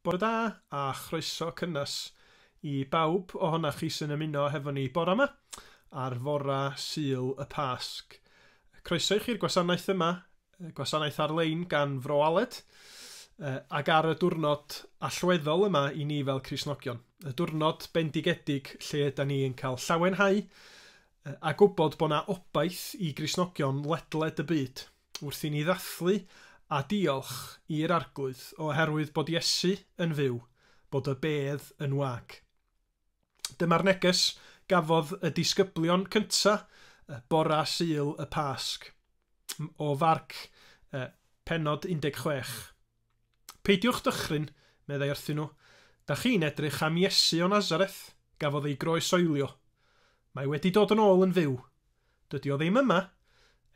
Bore da a chroeso cynnes i bawb ohonoch chi sy'n ymuno hefo ni bore yma ar fora Sul y Pasg. Croeso i chi'r gwasanaeth yma, gwasanaeth ar-lein gan Fro Aled, ac ar y diwrnod allweddol yma i ni fel Cristnogion. Y diwrnod bendigedig lle ydym ni yn cael llawenhau a gwybod bod yna obaith i Gristnogion ledled y byd wrth i ni ddathlu a diolch i'r arglwydd oherwydd bod Iesu yn fyw, bod y bedd yn wag. Dyma'r neges gafodd y disgyblion cynta bora Sul y Pasg o farc pennod 16. Peidiwch dychryn, meddai wrthyn nhw, da chi'n edrych am Iesu o Nazareth, gafodd ei groesoelio. Mae wedi dod yn ôl yn fyw. Dydy o ddim yma.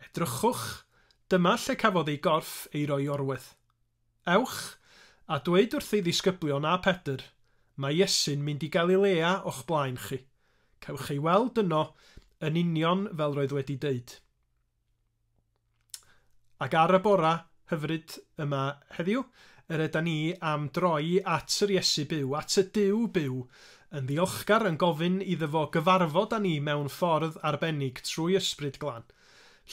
Edrychwch, dyma lle cafodd ei gorff ei roi orwedd. Ewch a dweud wrth ei ddisgyblion a Pedr, mae Iesu'n mynd i Galilea o'ch blaen chi. Cewch ei weld yno yn union fel roedd wedi deud. Ac ar y bora hyfryd yma heddiw, yr ydyn ni am droi at yr Iesu byw, at y Duw byw, yn ddiolchgar yn gofyn iddo fo gyfarfod â ni mewn ffordd arbennig trwy ysbryd glân.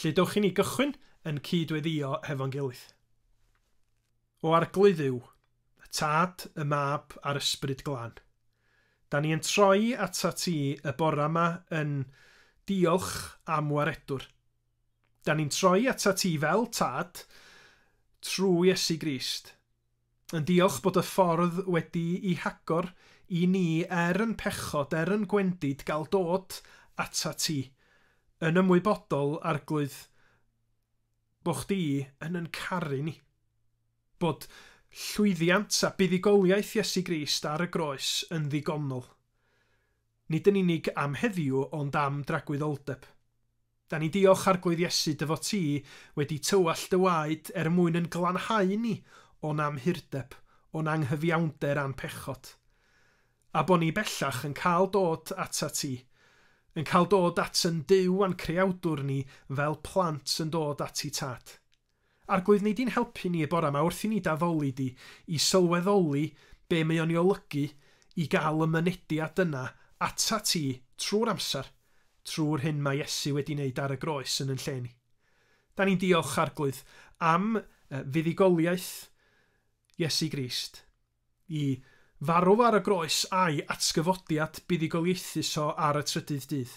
Lle dowch i ni gychwyn yn cydweddio hefo'n gilydd. O arglwydd yw, y tad, y mab a'r ysbryd glân. Da ni yn troi ata ti y bora yma yn diolch am waredwr. Da ni'n troi ata ti fel tad trwy Iesu Grist. Yn diolch bod y ffordd wedi ei hagor i ni yn pechod, yn gwendid gael dod ata ti. Yn ymwybodol arglwydd bod chdi yn caru ni. Bod llwyddiant a buddigoliaeth Iesu Grist ar y groes yn ddigonol. Nid yn unig am heddiw ond am dragwyddoldeb. Da ni diolch arglwydd Iesu dy fod ti wedi tywall dy waed mwyn yn glanhau ni o'n amhurdeb, o'n anghyfiawnder a'n pechod. A bod ni bellach yn cael dod ata ti, yn cael dod at yn Duw a'n creawdwr ni fel plant yn dod at ei tad. Arglwydd nid i'n helpu ni y bora yma wrth i ni daddoli di i sylweddoli be mae o'n ei olygu i gael y mynediad yna ata ti trwy'r amser, trwy'r hyn mae Iesu wedi wneud ar y groes yn lle ni. Da ni'n diolch arglwydd am fuddigoliaeth Iesu Grist i farw ar y groes a'i atgyfodiad buddigoliaethus o ar y trydydd dydd.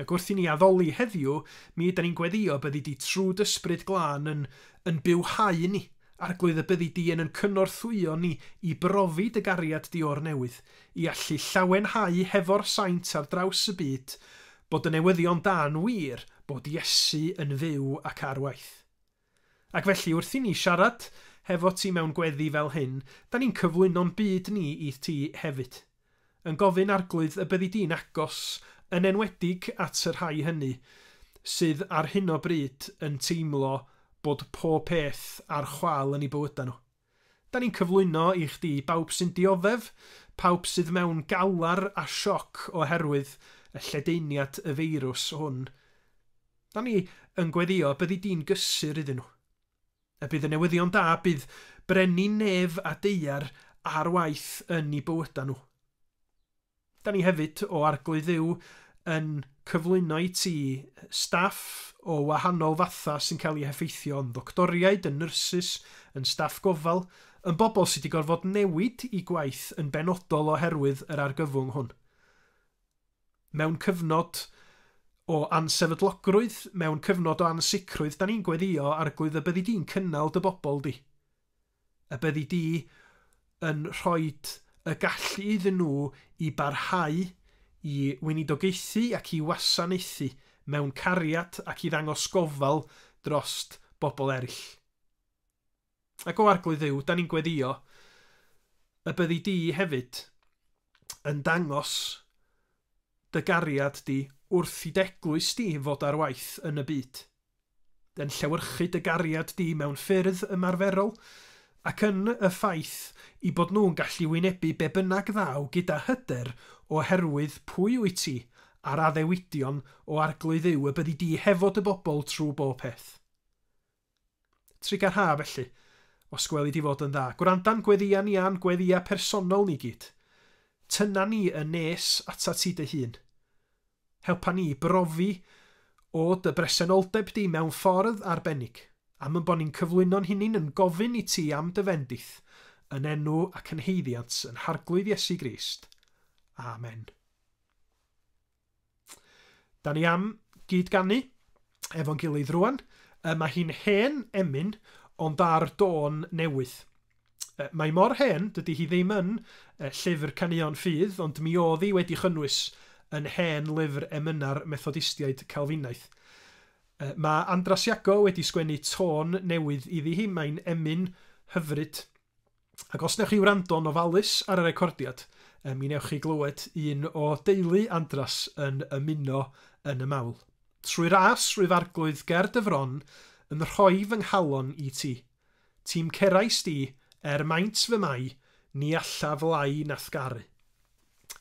Ac wrth i ni addoli heddiw, mi ydyn ni'n gweddio byddi di trwy ysbryd glân yn bywhau ni, arglwydd y byddi di yn cynorthwyo ni i brofi dy gariad di o'r newydd, i allu llawenhau hefo'r saint ar draws y byd, bod y newyddion da'n wir bod Iesu yn fyw ac ar waith. Ac felly wrth i ni siarad hefo ti mewn gweddi fel hyn, da ni'n cyflwyno'n byd ni i ti hefyd. Yn gofyn arglwydd y byddi di'n agos yn enwedig at yr rhai hynny, sydd ar hyn o bryd yn teimlo bod pob peth ar chwal yn ei bywydau nhw. Da ni'n cyflwyno i chdi bawb sy'n dioddef, pawb sydd mewn galar a sioc oherwydd y lledaeniad y feirws hwn. Da ni yn gweddio byddi di'n gysur iddyn nhw. Y bydd y newyddion da, bydd brenu nef a deiar ar waith yn ei bywydau nhw. Da ni hefyd o arglwydd yw yn cyflwyno i ti staff o wahanol fatha sy'n cael ei heffeithio yn ddoctoriaid, yn nyrsys, yn staff gofal, yn bobl sydd wedi gorfod newid i gwaith yn benodol oherwydd yr argyfwng hwn. Mewn cyfnod o ansefydlogrwydd, mewn cyfnod o ansicrwydd, da ni'n gweddio arglwydd y byddi di'n cynnal dy bobl di. Y byddi di yn rhoi y gallu iddyn nhw i barhau, i weinidogaethu ac i wasanaethu mewn cariad ac i ddangos gofal drost bobl eraill. Ac o arglwydd yw, da ni'n gweddio, y byddi di hefyd yn dangos dy gariad di wrth i deglwys di fod ar waith yn y byd. Yn llewyrchu dy gariad di mewn ffyrdd ymarferol, ac yn y ffaith i bod nhw'n gallu wynebu be bynnag ddaw gyda hyder oherwydd pwy wyt ti a'r addewidion o arglwydd yw y byddi di hefo dy bobl trwy bob peth. Trig ar ha felly, os gweli di fod yn dda. Gwranda'n gweddia ni a'n gweddia personol ni gyd. Tyna ni y nes ata ti dy hun. Helpa ni brofi o dy bresenoldeb di mewn ffordd arbennig, am yn bod ni'n cyflwyno'n hunain yn gofyn i ti am dy fendith, yn enw ac yn heiddiant yn harglwydd Iesu Grist. Amen. Da ni am gydganu efo'n gilydd rwan. Mae hi'n hen emyn, ond ar dôn newydd. Mae mor hen, dydy hi ddim yn llyfr Caneuon Ffydd, ond mi oedd hi wedi chynnwys yn hen lyfr emyna'r Methodistiaid Calfinaeth. Mae Andras Iago wedi sgwennu tôn newydd iddi hi, mae'n emyn hyfryd. Ac os newch chi wrando'n ofalus ar y recordiad, mi newch chi glywed un o deulu Andras yn ymuno yn y mawl. Trwy ras rwyf arglwydd ger dy fron, yn rhoi fy nghalon i ti. Ti'n cerais di, maint fy mai, ni allaf lai nathgaru.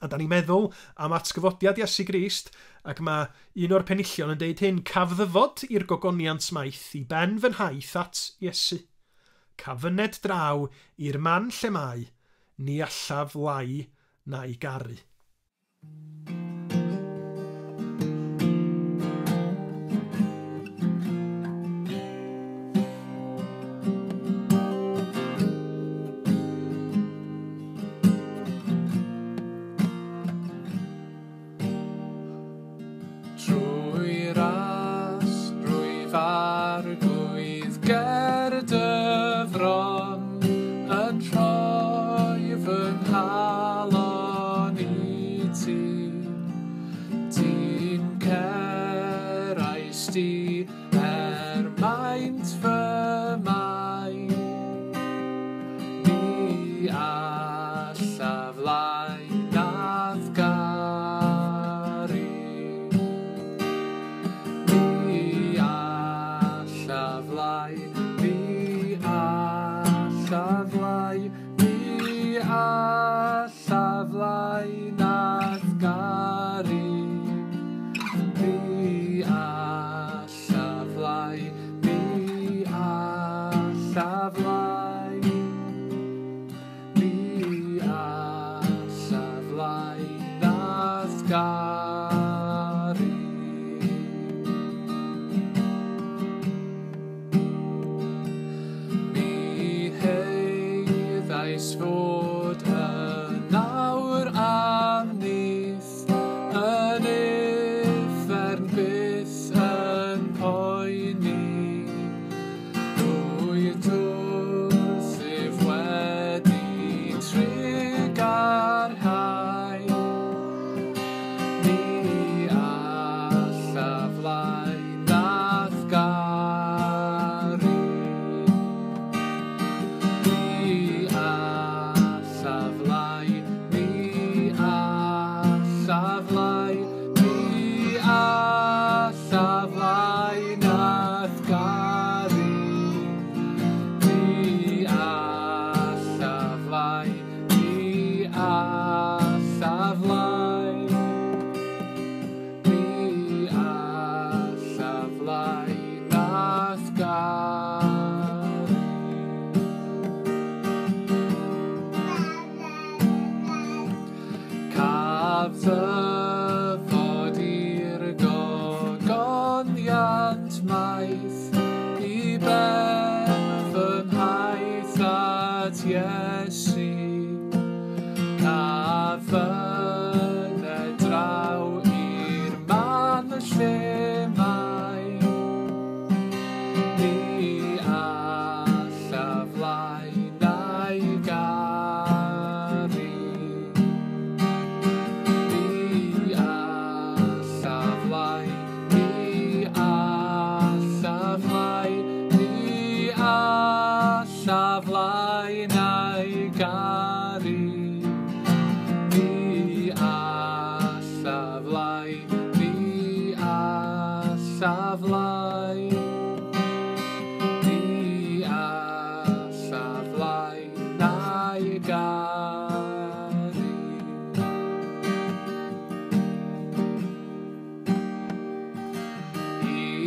A da ni'n meddwl am atgyfodiad Iesu Grist, ac mae un o'r penillion yn deud hyn, cafddyfod i'r gogoniant maith i ben fy nhaith at Iesu. Cafyned draw i'r man lle mai, ni allaf lai na'i garu.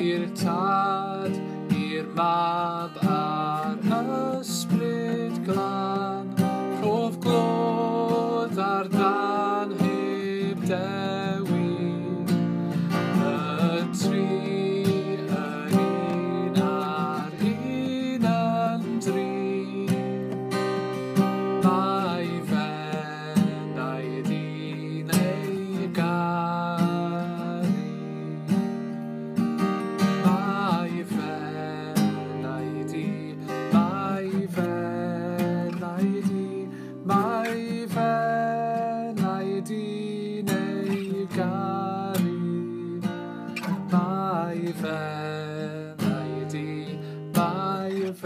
I'r tad, i'r mab a'r ysbryd. Mi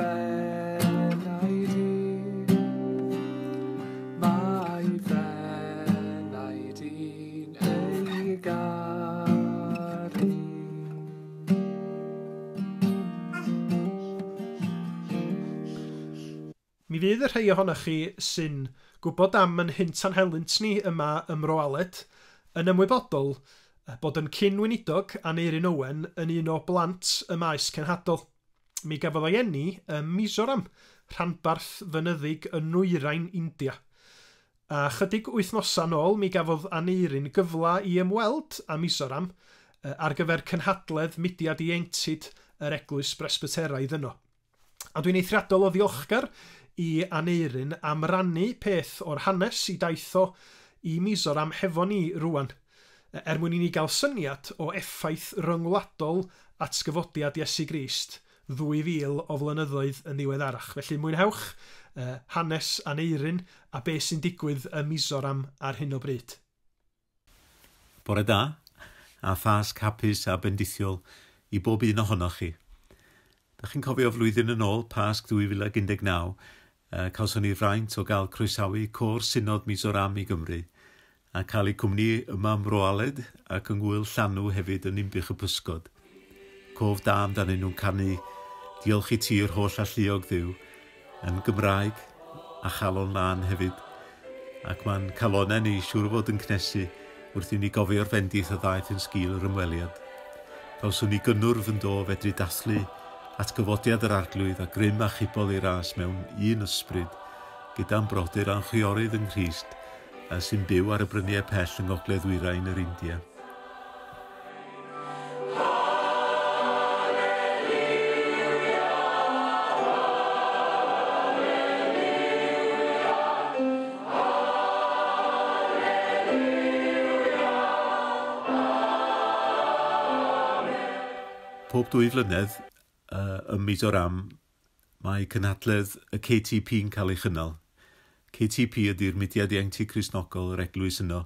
fydd y rhai ohonych chi sy'n gwybod am yn hynt anhelynt ni yma ym Mroaled yn ymwybodol bod yn cyn-weinidog Aneurin Ioan yn un o blant y maes cenhadol. Mi gafodd o'i eni ym Mizoram, rhanbarth fynyddig yn Aneurin, India. A chydig wythnosa nôl mi gafodd Aneurin gyfla i ymweld â Mizoram ar gyfer cynhadledd mudiad ieuenctid yr Eglwys Bresbyteraidd yno. A dwi'n eithriadol o ddiolchgar i Aneurin am rannu peth o'r hanes i daith o i Mizoram hefo ni rwan, mwyn i ni gael syniad o effaith ryngwladol atgyfodiad Iesu Grist 2000 o flynyddoedd yn ddiweddarach. Felly mwynhewch hanes Aneurin a beth sy'n digwydd ym Mizoram ar hyn o bryd. Bore da, a Pasg hapus a bendithiol i bob un ohonoch chi. Da chi'n cofio flwyddyn yn ôl, Pasg 2019, cawson ni fraint o gael croesawu Côr Synod Mizoram i Gymru a cael ei cwmni yma ym Mroaled ac yng Ngwyl Llanw hefyd yn Umbych y Pysgod. Cof da amdanyn nhw'n canu Diolch i ti'r holl alluog Dduw yn Gymraeg a chalon lan hefyd, ac mae'n calonau ni siŵr fod yn cnesu wrth i ni gofio'r fendith y daith yn sgil yr ymweliad. Gawson ni gynnwrf yn do fedru dathlu atgyfodiad yr arglwydd a grym a chybol i ras mewn un ysbryd gyda'n brodyr a'n chwiorydd yng Nghrist sy'n byw ar y bryniau pell yng ngogledd-wyrain yr India. Pob 2 flynedd ym Mizoram mae cynhadledd y KTP yn cael ei chynnal. KTP ydy'r mudiad ieuenctid Cristnogol yr eglwys yno.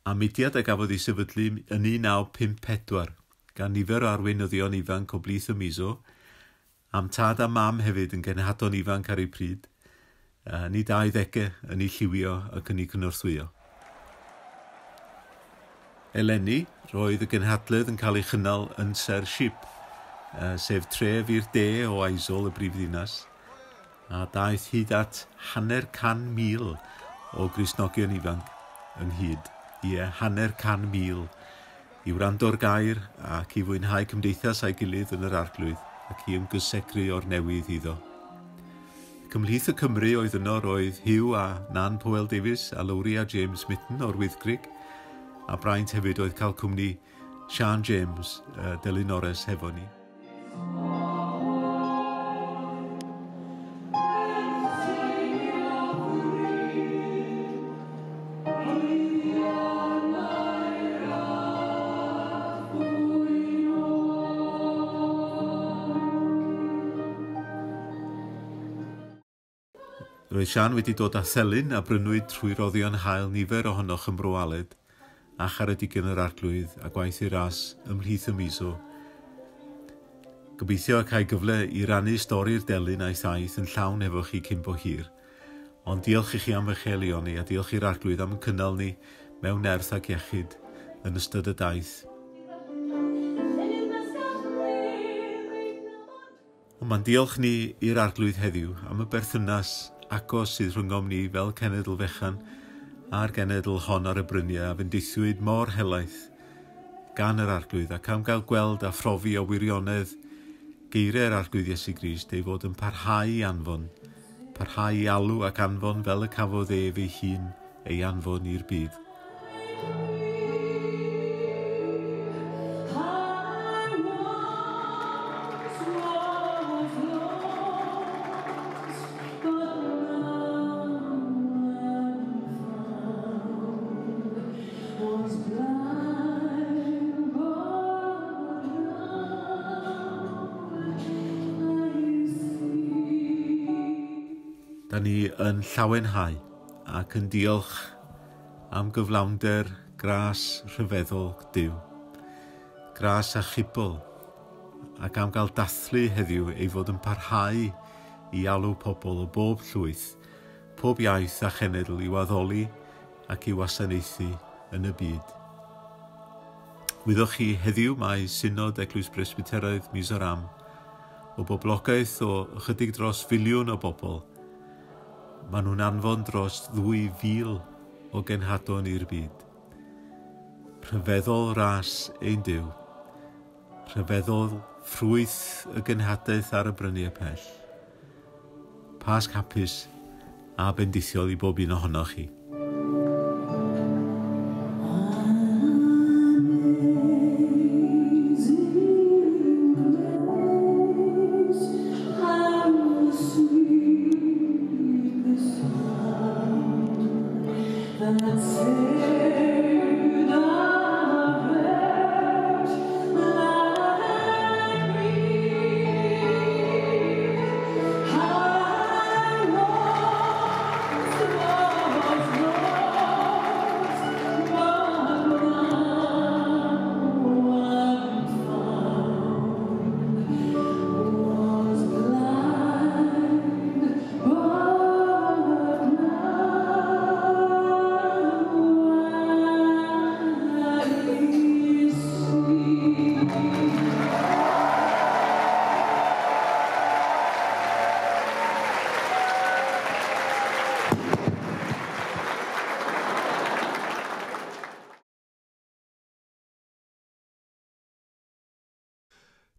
A mudiad a gafodd ei sefydlu yn 1954 gan nifer o arweinyddion ifanc o blith y Miso, am tad a mam hefyd yn genhadon ifanc ar ei pryd, ni 20 yn ei lliwio ac yn ei cynorthwyo. Eleni, roedd y genhadledd yn cael ei chynnal yn Ser Ship, sef tref i'r de o Aisol y brifddinas, a daeth hyd at 100,000 o Gristnogion ifanc ynghyd. Ie, 100,000 i wrando'r gair ac i fwynhau cymdeithas a'i gilydd yn yr arglwydd ac i ymgysegru o'r newydd iddo. Cymhlith y Cymru oedd yno roedd Hugh a Nan Powell Davies a Lowry a James Mitten o'r Wyddgrug, a braint hefyd oedd cael cwmni Sian James, Delinores hefo ni. Roedd Sian wedi dod â thelyn a brynwyd trwy roddion hael nifer ohonoch ym Mroaled a charedigion yr arglwydd a gwaith i ras ymhlith y Miso. Gobeithio ac cael gyfle i rannu stori'r delyn a'i thaith yn llawn efo chi cyn bo hir. Ond diolch i chi am eich elioni a diolch i'r arglwydd am cynnal ni mewn nerth ac iechyd yn ystod y daith. Ond mae'n diolch ni i'r arglwydd heddiw am y berthynas agos sydd rhwngom ni fel cenedl fechan a'r genedl hon ar y bryniau a fendithwyd mor helaeth gan yr arglwydd ac am gael gweld a phrofi o wirionedd geiriau'r arglwydd Iesu Grist ei fod yn parhau i anfon, parhau i alw ac anfon fel y cafodd ef ei hun ei anfon i'r byd. Da ni yn llawenhau ac yn diolch am gyflawnder gras rhyfeddol Duw, gras a chybol ac am gael dathlu heddiw ei fod yn parhau i alw pobl o bob llwyth, pob iaith a chenedl i waddoli ac i wasanaethu yn y byd. Wyddwch chi heddiw mae Synod Eglwys Presbyteraidd Mizoram o boblogaeth o ychydig dros filiwn o bobl. Maen nhw'n anfon dros 2,000 o genhadon i'r byd. Rhyfeddol ras ein Duw. Rhyfeddol ffrwyth y genhadaeth ar y bryniau pell. Pasg hapus a bendithiol i bob un ohonoch chi.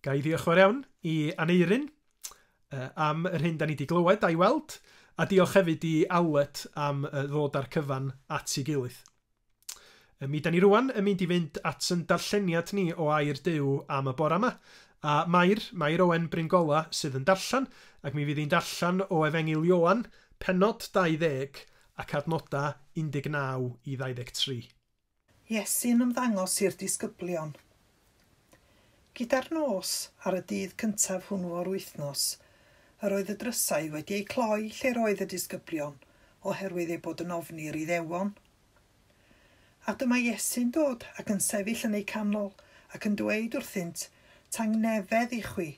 Ga i ddiolch fawr iawn i Aneurin am yr hyn da ni wedi glywed a'i weld, a diolch hefyd i Aled am ddod ar cyfan at ei gilydd. Mi da ni rwan yn mynd i fynd at yn darlleniad ni o air Duw am y bore yma, a Mair Ioan Bryngola sydd yn darllan, ac mi fydd hi'n darllan o Efengil Ioan, pennod 20 ac adnodau 19 i 23. Iesu'n ymddangos i'r disgyblion. Gyda'r nos ar y dydd cyntaf hwnnw o'r wythnos, yr oedd y drysau wedi ei cloi lle roedd y disgyblion, oherwydd ei bod yn ofni'r Iddewon. A dyma Iesu'n dod ac yn sefyll yn ei canol ac yn dweud wrthynt, tangnefedd i chwi.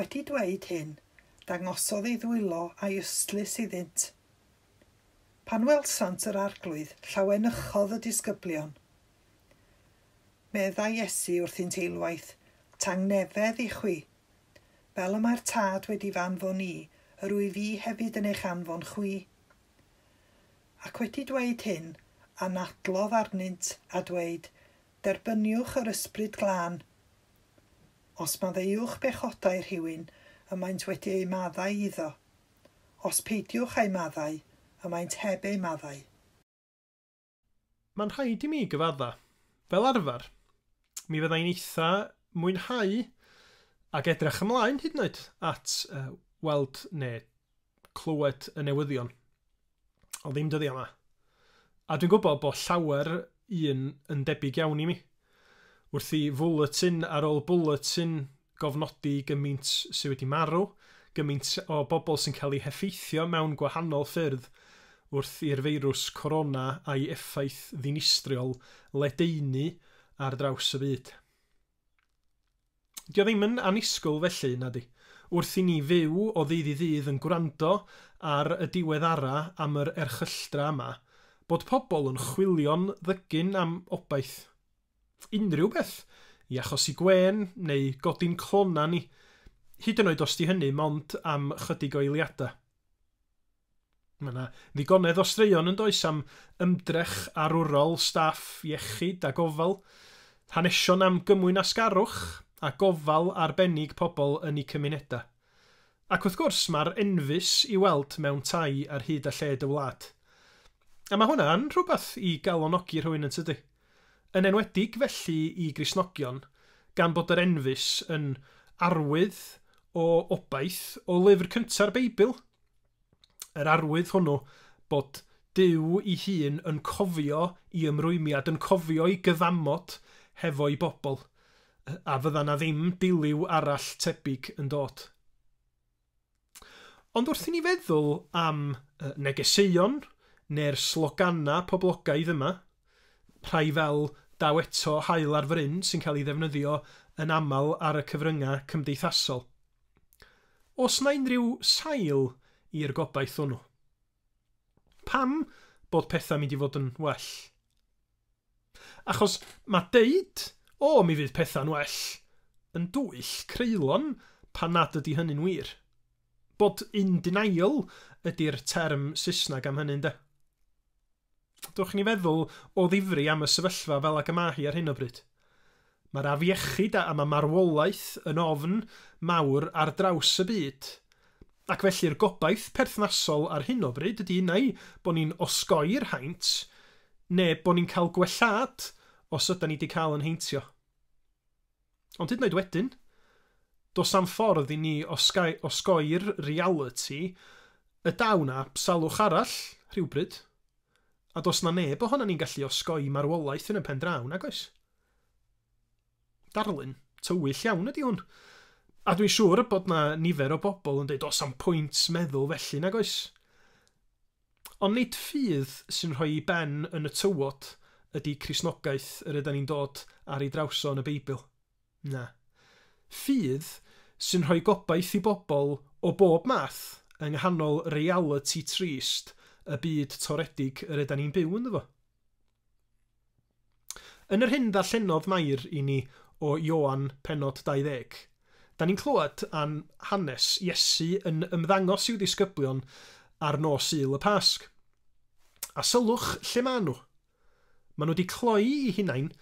Wedi dweud hyn, dangosodd ei ddwylo a'i ystlys iddynt. Pan welsant yr arglwydd, llawenychodd y disgyblion. Medda Iesu wrthynt eilwaith, tangnefedd i chwi. Fel y mae'r tad wedi fanfon i, yr wyf fi hefyd yn eich anfon chwi. Ac wedi dweud hyn, anadlodd arnynt a dweud, derbyniwch yr ysbryd glân. Os maddeuwch bechodau rhywun, y maent wedi ei maddau iddo. Os peidiwch ei maddau, y maent heb ei maddau. Mae'n rhaid i mi gyfadda. Fel arfer, mi fyddai'n eitha mwynhau ac edrych ymlaen hyd yn oed at weld neu clywed y newyddion o ddim dyddiau yma. A dwi'n gwybod bod llawer un yn debyg iawn i mi. Wrth i bulletin ar ôl bulletin gofnodi gymaint sydd wedi marw, gymaint o bobl sy'n cael ei heffeithio mewn gwahanol ffyrdd wrth i'r feirws corona a'i effaith ddinistriol ledaenu ar draws y byd. Dio ddim yn anisgwyl felly, na di. Wrth i ni fyw o ddydd i ddydd yn gwrando ar y diweddara am yr erchylltra yma, bod pobl yn chwilio'n ddygyn am obaith. Unrhyw beth, i achosi gwen neu godi'n clona ni, hyd yn oed os di hynny mond am chydig o eiliadau. Mae yna ddigonedd o straeon yn does am ymdrech arwrol staff iechyd a gofal, hanesion am gymwyn asgarwch a gofal arbennig pobl yn eu cymunedau. Ac wrth gwrs mae'r enfys i weld mewn tai ar hyd a lled y wlad. A mae hwnna'n rhywbeth i galonogi rhywun yn tydi. Yn enwedig felly i Gristnogion, gan bod yr enfys yn arwydd o obaith o lyfr cynta'r Beibl. Yr arwydd hwnnw bod Duw ei hun yn cofio i ymrwymiad, yn cofio i gyfamod hefo'i bobl, a fydda na ddim diliw arall tebyg yn dod. Ond wrth i ni feddwl am negeseuon neu'r slogana poblogaidd yma, rhai fel daw eto hael ar fryn sy'n cael ei ddefnyddio yn aml ar y cyfryngau cymdeithasol. Os na unrhyw sail i'r gobaith hwnnw? Pam bod pethau mynd i fod yn well? Achos mae deud, mi fydd pethau'n well, yn dwyll creulon pan nad ydy hynny'n wir. Bod in denial ydy'r term Saesneg am hynny'n de. Dwch ni feddwl o ddifri am y sefyllfa fel ag yma hi ar hyn o bryd. Mae'r afiechyd a mae marwolaeth yn ofn mawr ar draws y byd. Ac felly'r gobaith perthnasol ar hyn o bryd ydy unai bod ni'n osgoi'r haint, neu bod ni'n cael gwellad os ydym ni wedi cael yn heintio. Ond hyd yn oed wedyn, does am ffordd i ni osgoi'r reality y daw na salwch arall rhywbryd, a does na neb ohono ni'n gallu osgoi marwolaeth yn y pen draw, nag oes? Darlun tywyll iawn ydy hwn. A dwi'n siŵr bod na nifer o bobl yn dweud os am pwynt meddwl felly nag oes. Ond nid ffydd sy'n rhoi i ben yn y tywod ydy Cristnogaeth yr ydyn ni'n dod ar ei drawso yn y Beibl. Na. Ffydd sy'n rhoi gobaith i bobl o bob math yng nghanol reality trist y byd toredig yr ydyn ni'n byw ynddo fo. Yn yr hyn ddarllenodd mair i ni o Ioan pennod 20, da ni'n clywed am hanes Iesu yn ymddangos i'w disgyblion ar nos Sul y Pasg. A sylwch lle maen nhw. Maen nhw wedi cloi i hunain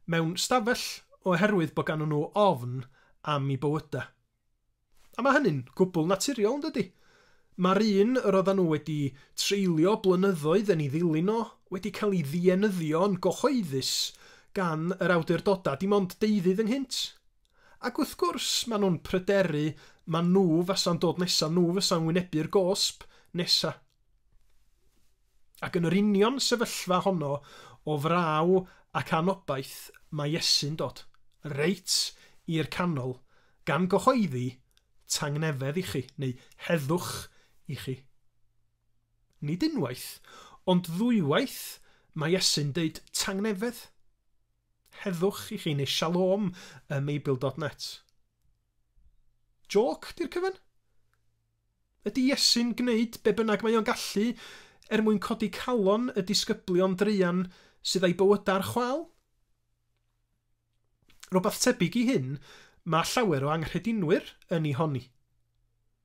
mewn stafell oherwydd bod gan nhw ofn am ei bywydau. A mae hynny'n gwbl naturiol, yn dydi? Mae'r un yr oedden nhw wedi treulio blynyddoedd yn ei ddilyn o, wedi cael ei ddienyddio yn gyhoeddus gan yr awdurdodau dim ond deuddydd ynghynt. Ac wrth gwrs, maen nhw'n pryderu, maen nhw fasa'n dod nesaf, nhw fasa'n wynebu'r gosb nesaf. Ac yn yr union sefyllfa honno o fraw ac anobaith mae Iesu'n dod, reit i'r canol, gan gyhoeddi tangnefedd i chi, neu heddwch i chi. Nid unwaith, ond ddwywaith mae Iesu'n deud tangnefedd. Heddwch i chi, neu shalom Meibil.net. Joc, di'r cyfan? Ydy Iesu'n gwneud be bynnag mae o'n gallu mwyn codi calon y disgyblion druan sydd ei bywyda'r chwal? Rhywbeth tebyg i hyn, mae llawer o anghredinwyr yn ei honni.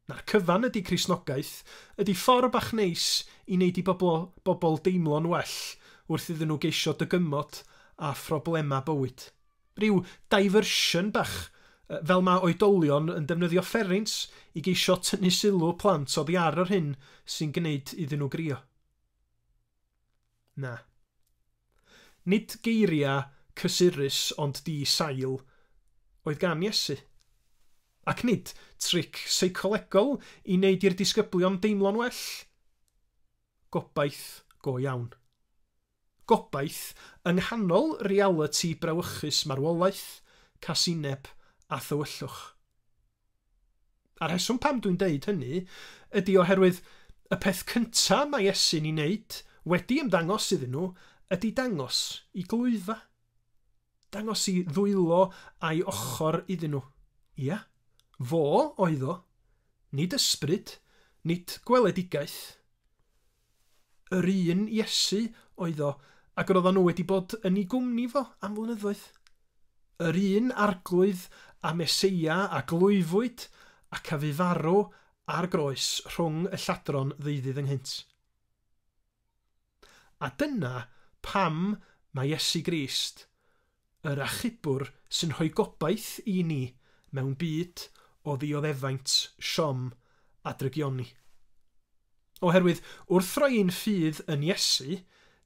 Na'r cyfan ydy Cristnogaeth, ydy ffordd bach neis i wneud i bobl deimlo'n well wrth iddyn nhw geisio dygymod a phroblema bywyd. Ryw diversion bach, fel mae oedolion yn defnyddio fferins i geisio tynnu sylw plant oddi ar yr hyn sy'n gwneud iddyn nhw grio. Na. Nid geiriau cysurus ond di-sail oedd gan Iesu. Ac nid tric seicolegol i wneud i'r disgyblion deimlo'n well. Gobaith go iawn. Gobaith yng nghanol reality brawychus marwolaeth, casineb a thywyllwch. A'r rheswm pam dwi'n deud hynny ydy oherwydd y peth cyntaf mae Iesu'n ei wneud wedi ymddangos iddyn nhw ydy dangos i glwyfa. Dangos i ddwylo a'i ochr iddyn nhw. Ia, fo oedd o, nid ysbryd, nid gweledigaeth. Yr un Iesu oedd o, ac roedden nhw wedi bod yn ei gwmni fo am flynyddoedd. Yr un arglwydd a Meseia a glwyfwyd ac a fu farw ar groes rhwng y lladron ddeuddydd ynghynt. A dyna pam mae Iesu Grist, yr achubwr sy'n rhoi gobaith i ni mewn byd o ddioddefaint, siom a drygioni. Oherwydd, wrth roi ein ffydd yn Iesu,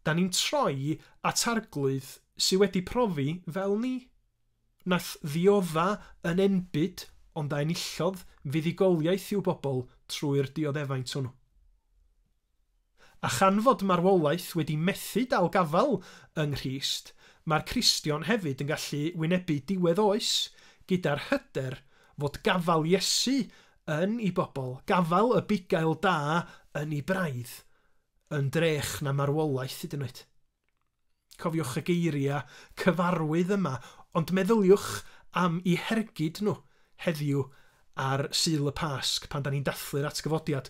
da ni'n troi at arglwydd sydd wedi profi fel ni. Nath ddiodda yn enbyd, ond a enillodd fuddigoliaeth i'w bobl trwy'r dioddefaint hwnnw. A chan fod marwolaeth wedi methu dal gafal yng Nghrist, mae'r Cristion hefyd yn gallu wynebu diwedd oes gyda'r hyder fod gafal Iesu yn ei bobl, gafal y bugail da yn ei braidd, yn drech na marwolaeth hyd yn oed. Cofiwch y geiriau cyfarwydd yma, ond meddyliwch am eu hergyd nhw heddiw ar Sul y Pasg pan da ni'n dathlu'r atgyfodiad.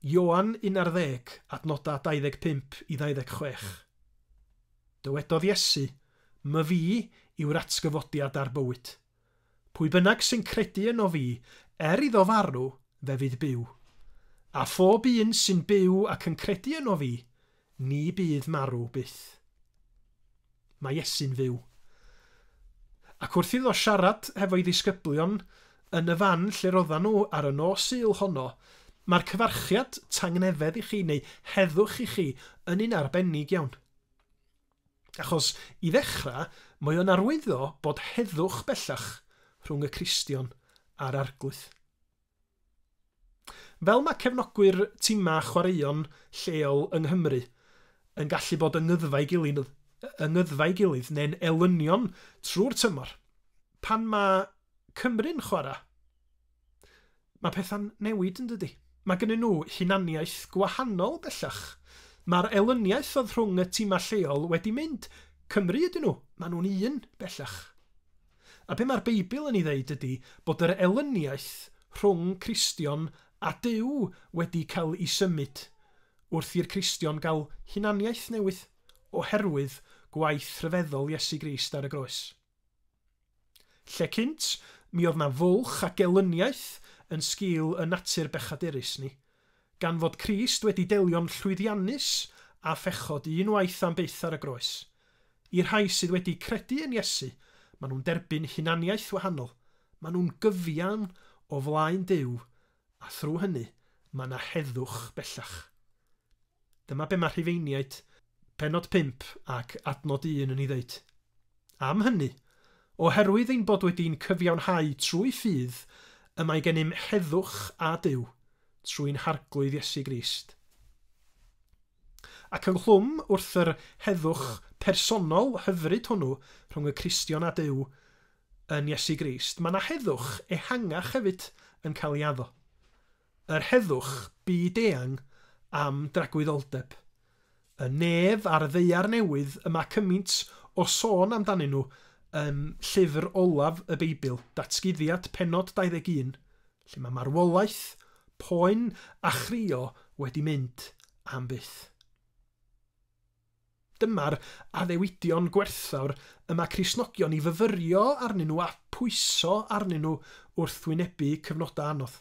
Ioan 11, adnodau 25 i 26. Dywedodd Iesu, my fi yw'r atgyfodiad ar bywyd. Pwy bynnag sy'n credu yno fi, iddo farw, fe fydd byw. A phob un sy'n byw ac yn credu yno fi, ni bydd marw byth. Mae Iesu'n fyw. Ac wrth iddo siarad hefo'i ddisgyblion yn y fan lle roddan nhw ar y nos Sul honno, mae'r cyfarchiad tangnefedd i chi neu heddwch i chi yn un arbennig iawn. Achos i ddechrau, mae o'n arwyddo bod heddwch bellach rhwng y Cristion a'r arglwydd. Fel mae cefnogwyr tima chwaraeon lleol yng Nghymru yn gallu bod yng nghyddfa i gilydd neu'n elynion trwy'r tymor, pan mae Cymru'n chwarae, mae pethau'n newid yn dydi. Mae gennyn nhw hunaniaeth gwahanol bellach. Mae'r elyniaeth oedd rhwng y tima lleol wedi mynd. Cymru ydyn nhw, maen nhw'n un bellach. A be mae'r Beibl yn ei ddeud ydy bod yr elyniaeth rhwng Cristion a Duw wedi cael ei symud wrth i'r Cristion gael hunaniaeth newydd oherwydd gwaith rhyfeddol Iesu Grist ar y groes. Lle cynt, mi oedd na fwlch ac elyniaeth yn sgil y natur bechadurus ni, gan fod Crist wedi delio'n llwyddiannus a phechod unwaith am byth ar y groes. I'r rhai sydd wedi credu yn Iesu, maen nhw'n derbyn hunaniaeth wahanol, maen nhw'n gyfiawn o flaen Duw, a thrwy hynny mae yna heddwch bellach. Dyma be mae Rhufeiniaid, penod 5 ac adnod 1 yn ei ddeud. Am hynny, oherwydd ein bod wedi'n cyfiawnhau trwy ffydd, y mae gennym heddwch a Duw trwy'n harglwydd Iesu Grist. Ac yng nghlwm wrth yr heddwch personol hyfryd hwnnw rhwng y Cristion a Duw yn Iesu Grist, mae yna heddwch ehangach hefyd yn cael ei addo. Yr heddwch byd-eang am dragwyddoldeb. Y nef a'r ddeiar newydd yma cymaint o sôn amdanyn nhw llyfr olaf y Beibl, Datguddiad penod 21, lle mae marwolaeth, poen a chrio wedi mynd am byth. Dyma'r addewidion gwerthawr yma Cristnogion i fyfyrio arnyn nhw a pwyso arnyn nhw wrth wynebu cyfnodau anodd.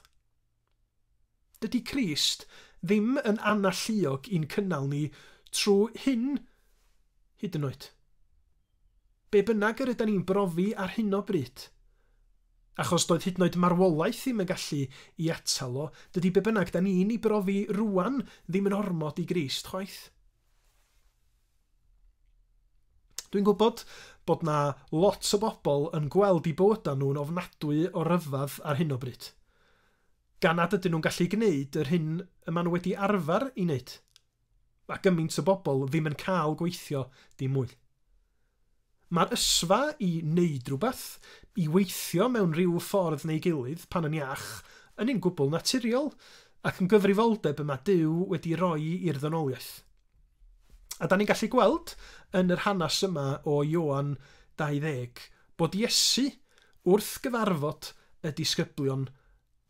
Dydy Crist ddim yn analluog i'n cynnal ni trwy hyn hyd yn oed. Be bynnag yr ydym ni'n brofi ar hyn o bryd. Achos doedd hyd yn oed marwolaeth ddim yn gallu i atal o, dydy be bynnag da ni'n ei brofi rwan ddim yn ormod i Grist chwaith. Dwi'n gwybod bod na lot o bobl yn gweld i bywyda nhw'n ofnadwy o ryfedd ar hyn o bryd. Gan nad ydyn nhw'n gallu gwneud yr hyn y maen nhw wedi arfer i wneud. A gymaint o bobl ddim yn cael gweithio dim mwy. Mae'r ysfa i wneud rhywbeth, i weithio mewn rhyw ffordd neu gilydd pan yn iach, yn un gwbl naturiol ac yn gyfrifoldeb yma Duw wedi roi i'r ddynoliaeth. A da ni'n gallu gweld yn yr hanes yma o Ioan 20 bod Iesu wrth gyfarfod y disgyblion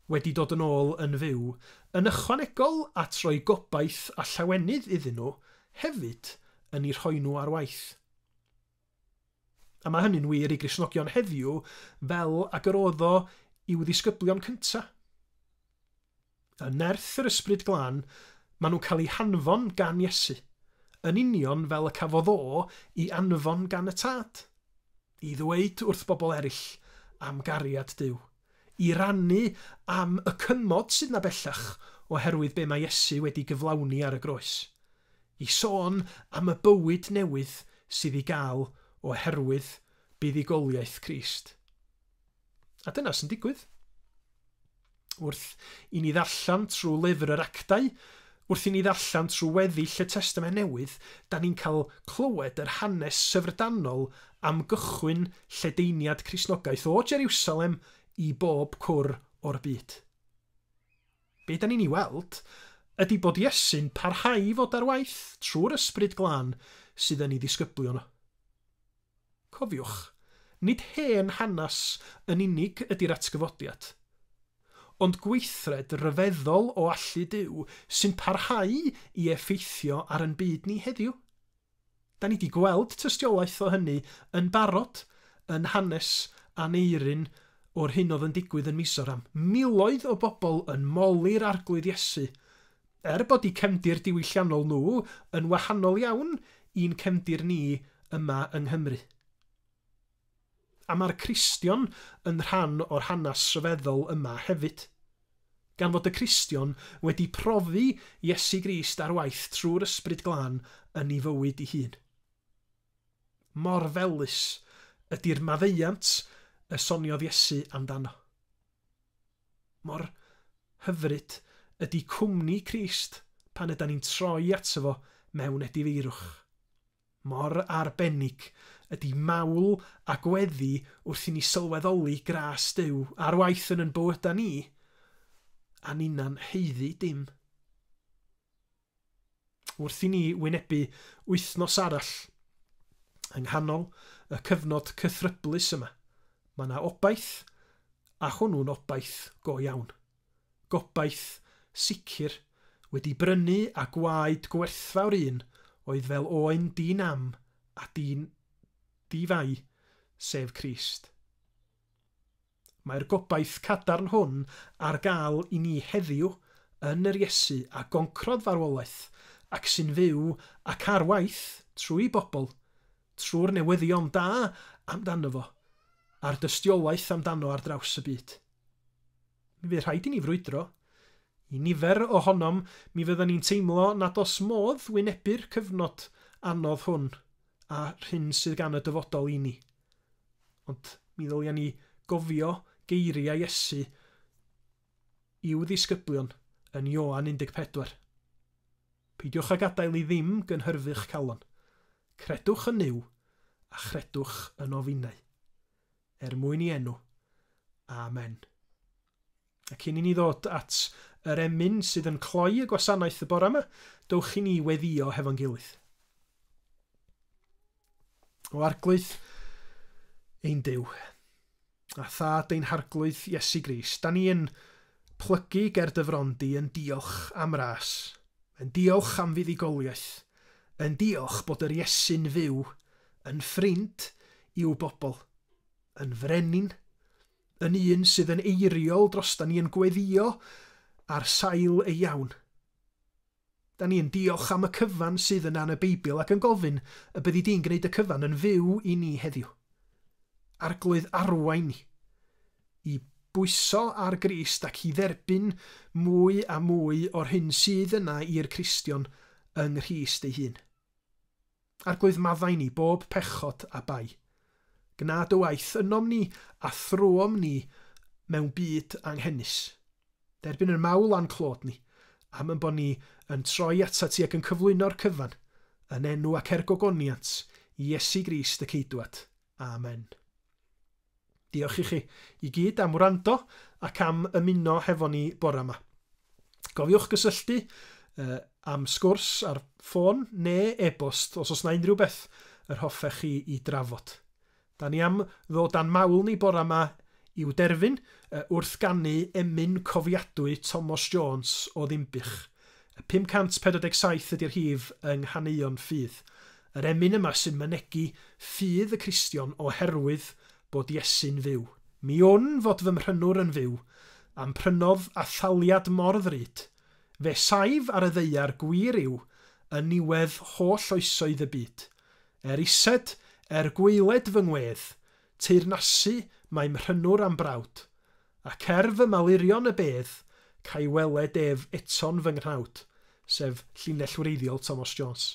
wedi dod yn ôl yn fyw, yn ychwanegol at roi gobaith a llawenydd iddyn nhw, hefyd yn ei rhoi nhw ar waith. A mae hynny'n wir i Gristnogion heddiw fel ac yr oedd o i'w ddisgyblion cyntaf. Yn nerth yr ysbryd glân, maen nhw'n cael eu hanfon gan Iesu, yn union fel y cafodd o i anfon gan y tad, i ddweud wrth bobl eraill am gariad Duw, i rannu am y cymod sydd na bellach oherwydd be mae Iesu wedi gyflawni ar y groes, i sôn am y bywyd newydd sydd i gael oherwydd buddugoliaeth Crist. A dyna sy'n digwydd. Wrth i ni ddarllen trwy lyfr yr Actau, wrth i ni ddarllen trwy weddill y Testament Newydd, da ni'n cael clywed yr hanes syfrdanol am gychwyn lledaeniad Cristnogaeth o Jerusalem i bob cwr o'r byd. Be da ni'n ei weld ydy bod Iesu'n parhau fod ar waith trwy'r ysbryd glân sydd yn ei ddisgyblion o. Cofiwch, Nid hen hanes yn unig ydy'r atgyfodiad, ond gweithred ryfeddol o allu Duw sy'n parhau i effeithio ar yn byd ni heddiw. Da ni wedi gweld tystiolaeth o hynny yn barod yn hanes Aneurin o'r hyn oedd yn digwydd yn Mizoram. Miloedd o bobl yn moli'r arglwydd Iesu, bod eu cefndir diwylliannol nhw yn wahanol iawn i'n cefndir ni yma yng Nghymru. A mae'r Cristion yn rhan o'r hanes rhyfeddol yma hefyd, gan fod y Cristion wedi profi Iesu Grist ar waith trwy'r Ysbryd Glân yn ei fywyd ei hun. Mor felys ydy'r maddeuant y soniodd Iesu amdano. Mor hyfryd ydy cwmni Crist pan ydyn ni'n troi ato fo mewn edifeirwch. Mor arbennig ydy mawl a gweddi wrth i ni sylweddoli gras Duw ar waith yn bywyda ni, a ni'n heiddi dim. Wrth i ni wynebu wythnos arall yng nghanol y cyfnod cythryblus yma, mae yna obaith, a hwnnw'n obaith go iawn. Gobaith sicr wedi brynu a gwaed gwerthfawr un oedd fel oen di-nam a di-fai, sef Crist. Mae'r gobaith cadarn hwn ar gael i ni heddiw yn yr Iesu a goncrodd farwolaeth ac sy'n fyw ac ar waith trwy bobl, trwy'r newyddion da amdano fo, a'r dystiolaeth amdano ar draws y byd. Mi fydd rhaid i ni frwydro. I nifer ohonom mi fyddan ni'n teimlo nad os modd wynebu'r cyfnod anodd hwn a hyn sydd gan y dyfodol i ni. Ond mi ddylia ni gofio geiriau Iesu i'w ddisgyblion yn Ioan 14. Peidiwch ag adael i ddim gynhyrfu'ch calon. Credwch yn Nuw a chredwch yn ofinnau. Mwyn i enw. Amen. Ac cyn i ni ddod at yr emyn sydd yn cloi y gwasanaeth y bore yma, dowch i ni weddio hefo'n gilydd. O arglwydd ein Duw, a thad ein harglwydd Iesu Grist, da ni yn plygu ger dyfrondi yn diolch am ras, yn diolch am fuddigoliaeth, yn diolch bod yr Iesu'n fyw, yn ffrind i'w bobl, yn frenin, yn un sydd yn eiriol dros da ni yn gweddio ar sail ei iawn. Da ni yn diolch am y cyfan sydd yna yn y Beibl ac yn gofyn y byddi di'n gwneud y cyfan yn fyw i ni heddiw. Arglwydd arwain ni, i bwyso ar Grist ac i dderbyn mwy a mwy o'r hyn sydd yna i'r Cristion yng Nghrist ei hun. Arglwydd maddau ni bob pechod a bai. Gnad y waith ynom ni a thrwom ni mewn byd anghennus. Derbyn yr mawl a'n clod ni, am yn bod ni yn troi ata ti ac yn cyflwyno'r cyfan, yn enw ac ergogoniant i Iesu Grist y Ceidwad. Amen. Diolch i chi i gyd am wrando ac am ymuno hefo ni bore yma. Gofiwch gysylltu am sgwrs ar ffôn neu e-bost os oes na unrhyw beth yr hoffech chi i drafod. Da ni am ddod â'n mawl ni bore yma i'w derfyn wrth ganu emyn cofiadwy Thomas Jones o Ddimbych. 547 ydy'r hif yng Nghaneuon Ffydd. Yr emyn yma sy'n mynegu ffydd y Cristion oherwydd bod Iesu'n fyw. Mi wn fod fy mhrynwr yn fyw, am prynodd a thaliad mor ddrud. Fe saif ar y ddeiar gwir yw, yn niwedd holl oesoedd y byd. Ised, gweiled fy ngwedd, teyrnasu mae mhrynwr am brawd, ac fy malurion y bedd, cael weled ef eton fy nghnawd, sef llinell wreiddiol Thomas Jones.